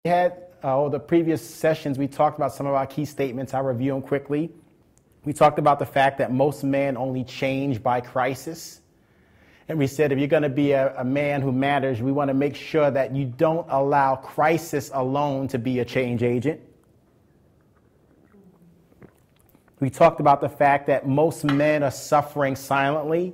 The previous sessions, we talked about some of our key statements. I'll review them quickly. We talked about the fact that most men only change by crisis. And we said if you're going to be a man who matters, we want to make sure that you don't allow crisis alone to be a change agent. We talked about the fact that most men are suffering silently,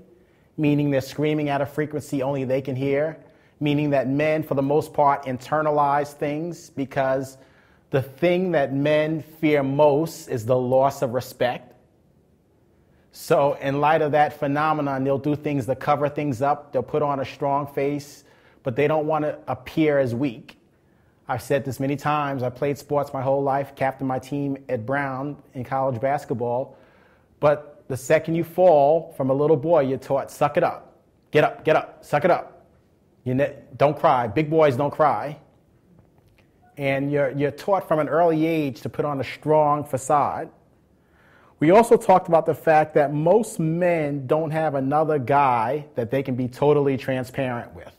meaning they're screaming at a frequency only they can hear, meaning that men, for the most part, internalize things because the thing that men fear most is the loss of respect. So in light of that phenomenon, they'll do things to cover things up. They'll put on a strong face, but they don't want to appear as weak. I've said this many times. I played sports my whole life, captained my team at Brown in college basketball. But the second you fall from a little boy, you're taught, suck it up. Get up, suck it up. Don't cry. Big boys don't cry. And you're taught from an early age to put on a strong facade. We also talked about the fact that most men don't have another guy that they can be totally transparent with.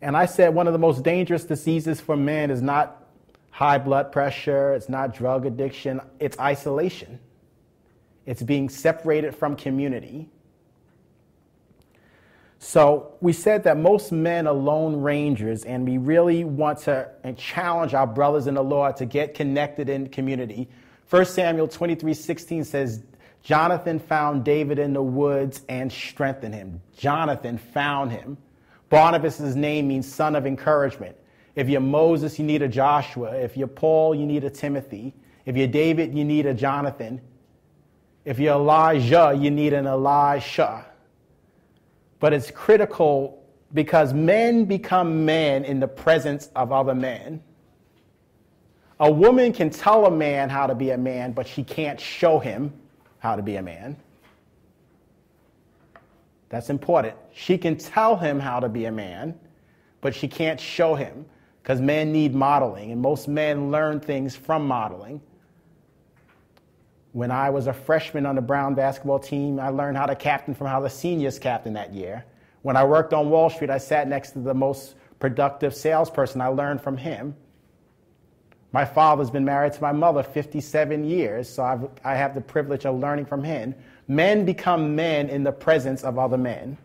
And I said one of the most dangerous diseases for men is not high blood pressure, it's not drug addiction, it's isolation. It's being separated from community. So we said that most men are lone rangers, and we really want to challenge our brothers in the Lord to get connected in community. 1 Samuel 23:16 says, Jonathan found David in the woods and strengthened him. Jonathan found him. Barnabas' name means son of encouragement. If you're Moses, you need a Joshua. If you're Paul, you need a Timothy. If you're David, you need a Jonathan. If you're Elijah, you need an Elisha. But it's critical because men become men in the presence of other men. A woman can tell a man how to be a man, but she can't show him how to be a man. That's important. She can tell him how to be a man, but she can't show him because men need modeling, and most men learn things from modeling. When I was a freshman on the Brown basketball team, I learned how to captain from how the seniors captained that year. When I worked on Wall Street, I sat next to the most productive salesperson. I learned from him. My father's been married to my mother 57 years, so I have the privilege of learning from him. Men become men in the presence of other men.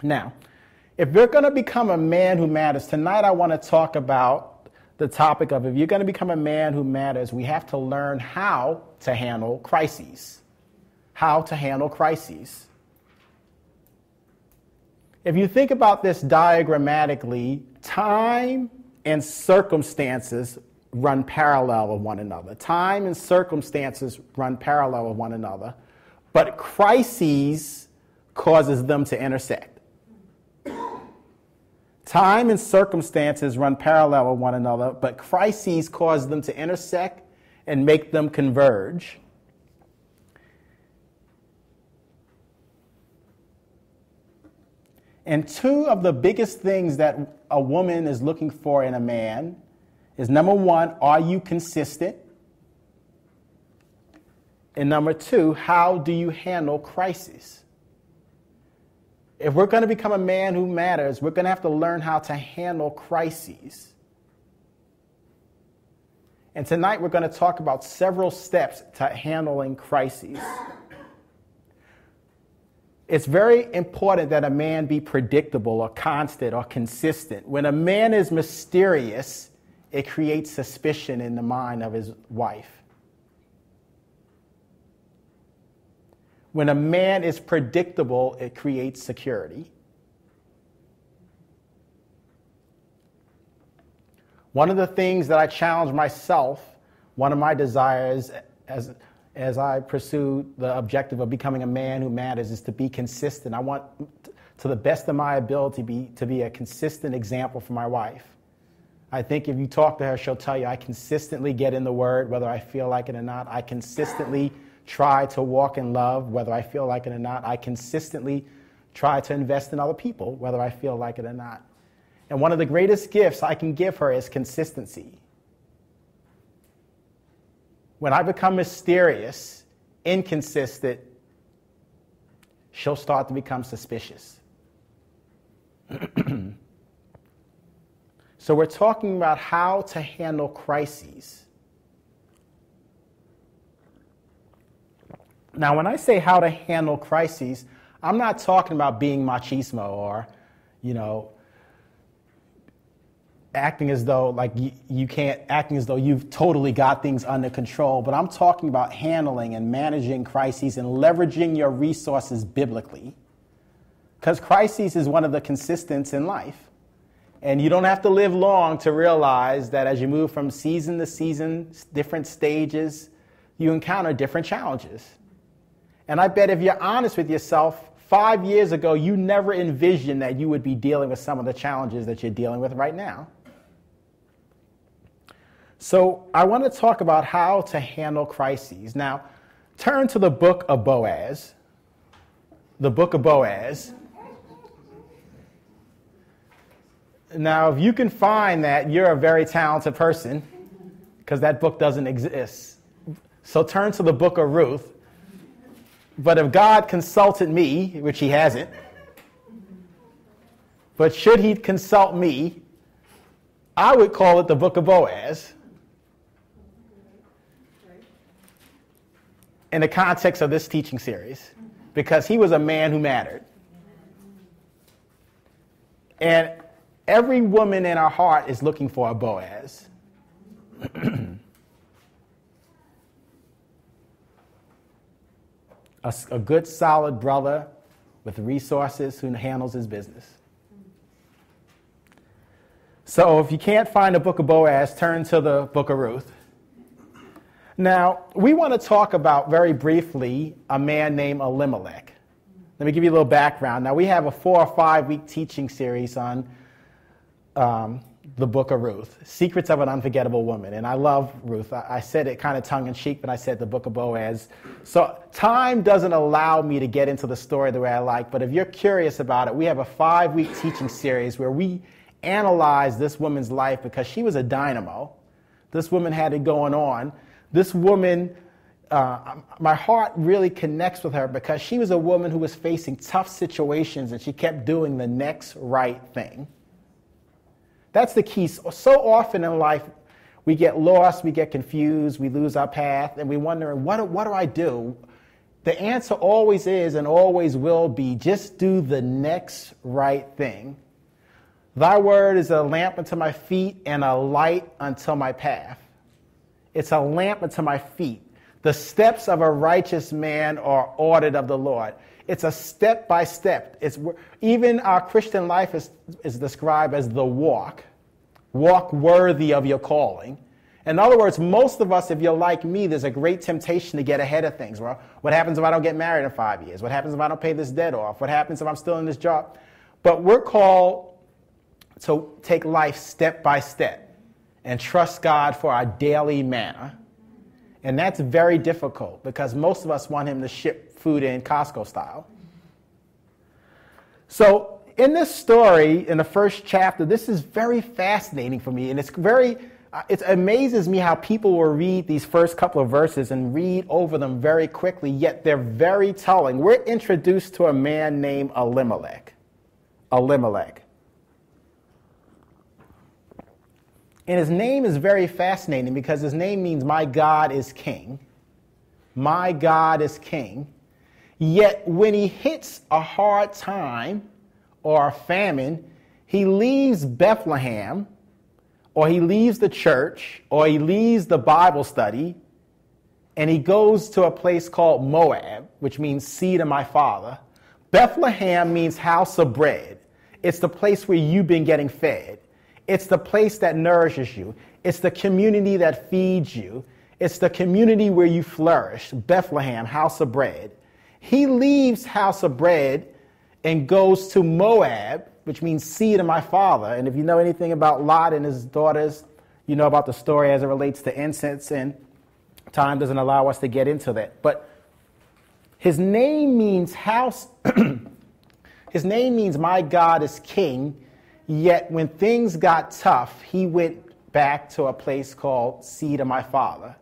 Now, if you're going to become a man who matters, tonight I want to talk about the topic of if you're going to become a man who matters, we have to learn how to handle crises. How to handle crises. If you think about this diagrammatically, time and circumstances run parallel with one another. Time and circumstances run parallel with one another, but crises causes them to intersect. Time and circumstances run parallel with one another, but crises cause them to intersect and make them converge. And two of the biggest things that a woman is looking for in a man is, number one, are you consistent? And number two, how do you handle crises? If we're going to become a man who matters, we're going to have to learn how to handle crises. And tonight we're going to talk about several steps to handling crises. It's very important that a man be predictable or constant or consistent. When a man is mysterious, it creates suspicion in the mind of his wife. When a man is predictable, it creates security. One of the things that I challenge myself, one of my desires as I pursue the objective of becoming a man who matters, is to be consistent. I want, to the best of my ability, to be a consistent example for my wife. I think if you talk to her, she'll tell you I consistently get in the Word, whether I feel like it or not. I consistently try to walk in love, whether I feel like it or not. I consistently try to invest in other people, whether I feel like it or not. And one of the greatest gifts I can give her is consistency. When I become mysterious, inconsistent, she'll start to become suspicious. So we're talking about how to handle crises. Now, when I say how to handle crises, I'm not talking about being machismo or, acting as though acting as though you've totally got things under control. But I'm talking about handling and managing crises and leveraging your resources biblically. Because crises is one of the consistents in life. And you don't have to live long to realize that as you move from season to season, different stages, you encounter different challenges. And I bet if you're honest with yourself, 5 years ago, you never envisioned that you would be dealing with some of the challenges that you're dealing with right now. So I want to talk about how to handle crises. Now, turn to the book of Boaz. The book of Boaz. Now, if you can find that, you're a very talented person, because that book doesn't exist. So turn to the book of Ruth. But if God consulted me, which he hasn't, but should he consult me, I would call it the book of Boaz. In the context of this teaching series, because he was a man who mattered. And every woman in our heart is looking for a Boaz. A good, solid brother with resources who handles his business. So if you can't find the book of Boaz, turn to the book of Ruth. Now, we want to talk about, very briefly, a man named Elimelech. Let me give you a little background. Now, we have a 4 or 5 week teaching series on the book of Ruth, Secrets of an Unforgettable Woman. And I love Ruth. I said it kind of tongue-in-cheek, but I said the book of Boaz. So time doesn't allow me to get into the story the way I like, but if you're curious about it, we have a 5 week teaching series where we analyze this woman's life because she was a dynamo. This woman had it going on. This woman, my heart really connects with her because she was a woman who was facing tough situations and she kept doing the next right thing. That's the key. So often in life, we get lost, we get confused, we lose our path, and we wonder, what do I do? The answer always is and always will be, just do the next right thing. Thy word is a lamp unto my feet and a light unto my path. It's a lamp unto my feet. The steps of a righteous man are ordered of the Lord. It's a step by step. Even our Christian life is described as the walk worthy of your calling. In other words, most of us, if you're like me, there's a great temptation to get ahead of things. Well, what happens if I don't get married in 5 years? What happens if I don't pay this debt off? What happens if I'm still in this job? But we're called to take life step by step and trust God for our daily manna. And that's very difficult because most of us want him to ship food in Costco style. So in this story, in the first chapter, this is very fascinating for me. And it amazes me how people will read these first couple of verses and read over them very quickly, yet they're very telling. We're introduced to a man named Elimelech. And his name is very fascinating because his name means my God is king. My God is king. Yet when he hits a hard time or a famine, he leaves Bethlehem, or he leaves the church, or he leaves the Bible study, and he goes to a place called Moab, which means seed of my father. Bethlehem means house of bread. It's the place where you've been getting fed. It's the place that nourishes you. It's the community that feeds you. It's the community where you flourish. Bethlehem, house of bread. He leaves house of bread and goes to Moab, which means seed of my father. And if you know anything about Lot and his daughters, you know about the story as it relates to incense, and time doesn't allow us to get into that. But his name means house. His name means my God is king. Yet when things got tough, he went back to a place called seed of my father.